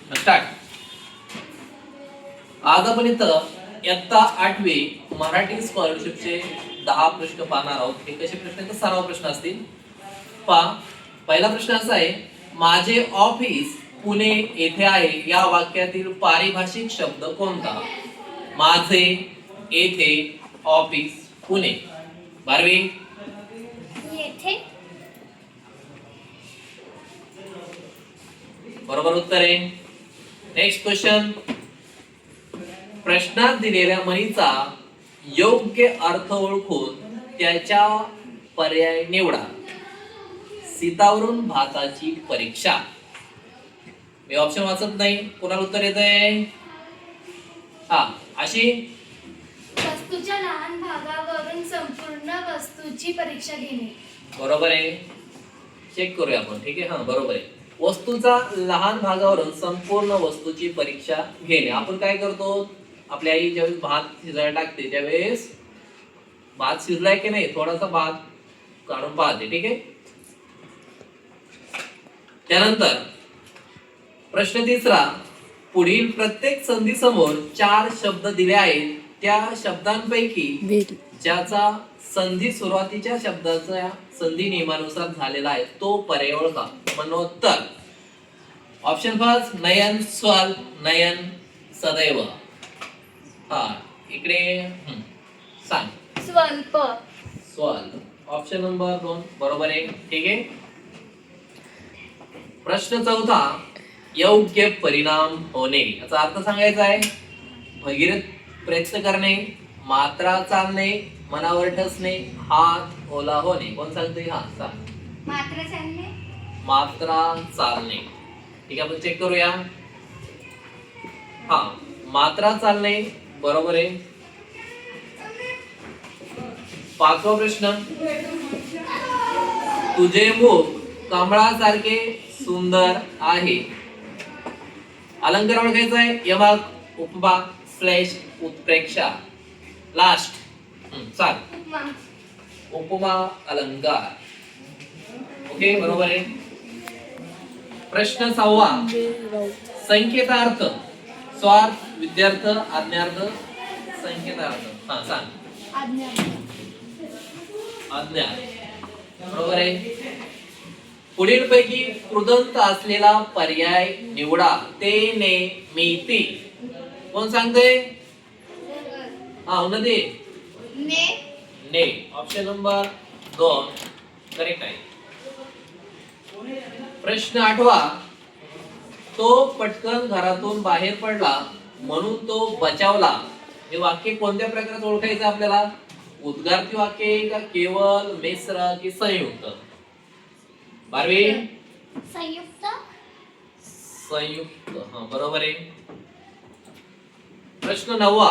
Start. आज आपण इथं इयत्ता 8वी मराठी स्कॉलरशिपचे 10 प्रश्न पाहणार आहोत. हे कसे प्रश्न तर सराव प्रश्न असतील. पहा, पहिला प्रश्न असा आहे, माझे ऑफिस पुणे येथे आहे या वाक्यातील पारिभाषिक शब्द कोणता? माझे, येथे, ऑफिस, पुणे. बारवी येथे. बरोबर उत्तर आहे. Next question. प्रश्नात दिलेल्या म्हणीचा योग्य अर्थ ओळखून त्याच्या पर्याय निवडा. सीतावरून भाताची परीक्षा. मी ऑप्शन वाचत नाही, कोणाला उत्तर येतंय? अशी वस्तूच्या लहान भागावरून संपूर्ण वस्तूची परीक्षा घेणे. बरोबर आहे. चेक करूया आपण. ठीक आहे. बरोबर आहे. वस्तूचा लहान भागावरून संपूर्ण वस्तूची परीक्षा घेणे. आपण काय करतो, आपली आई ज्यावेळेस भात शिजायला टाकते त्यावेळेस भात शिजलाय की नाही थोडासा भात काढून पाहते. ठीक आहे. त्यानंतर प्रश्न तिसरा, पुढील प्रत्येक संधी समोर 4 शब्द दिले आहेत. त्या शब्दांपैकी ज्याचा संधी सुरुवातीच्या शब्दाचा संधी नियमानुसार झालेला आहे तो पर्याय ओळखा. मनोत्तर. ऑप्शन फर्स्ट, नयन, स्वल, नयन, सदैव. इकडे सांग. स्वल्प. स्वल. ऑप्शन नंबर 2 बरोबर आहे. ठीक आहे. प्रश्न चौथा, योग्य परिणाम होणे. याचा अर्थ सांगायचा आहे. भगीरथ प्रयत्न करणे, मात्रा चालणे, मनावर ठसणे, हात ओला होणे. कोण सांगते? सांग. मात्रा चालणे. मात्रा चालणे. ठीक आहे, आपण चेक करूया. मात्रा चालणे बरोबर आहे. पाचवा प्रश्न, तुझे मुख कमळासारखे सुंदर आहे. अलंकार ओळखायचा आहे. यमक, उपमा, श्लेष, उत्प्रेक्षा. लास्ट सांग. उपमा अलंकार. ओके, बरोबर आहे. प्रश्न 6वा, संकेतार्थ. स्वार्थ, विद्यार्थ, आज्ञार्थ, संकेतार्थ. सांग. आज्ञा. आज्ञा. बरोबर आहे. पुढील पैकी कृदंत असलेला पर्याय निवडा. ते, ने, मी, ती. कोण सांगते? उन्नती. ने. ने. ऑप्शन नंबर 2 करेक्ट आहे. प्रश्न 8वा, तो पटकन घरातून बाहेर पडला म्हणून तो बचावला. हे वाक्य कोणत्या प्रकारात ओळखायचं आपल्याला? उद्गारती वाक्य का केवळ, मिश्र की संयुक्त? बारवी संयुक्त. संयुक्त. बरोबर आहे. प्रश्न 9वा,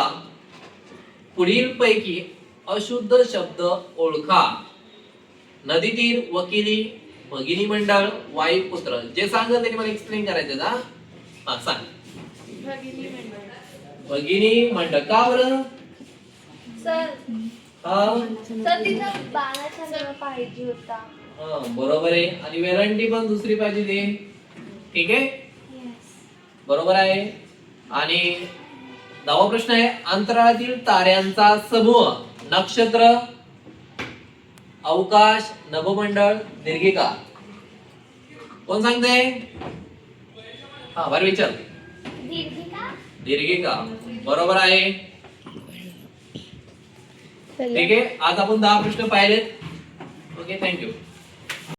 पुढील पैकी अशुद्ध शब्द ओळखा. नदीतीर, वकिली, भगिनी मंडळ, वायुपुत्र. जे सांगत त्यांनी मला एक्सप्लेन करायचं. सांग. भगिनी मंडळ. का बरं? सर तिथं बाळाचा पाहिजे होता. बरोबर आहे. आणि वेलांटी पण दुसरी पाहिजे ते. ठीक आहे, बरोबर आहे. आणि 10वा प्रश्न आहे, अंतराळातील ताऱ्यांचा समूह. नक्षत्र, अवकाश, नभोमंडळ, दीर्घिका. कोण सांगते? बरं विचार. दीर्घिका. दीर्घिका. बरोबर आहे. ठीक आहे, आज आपण 10 प्रश्न पाहिलेत. Okay, thank you.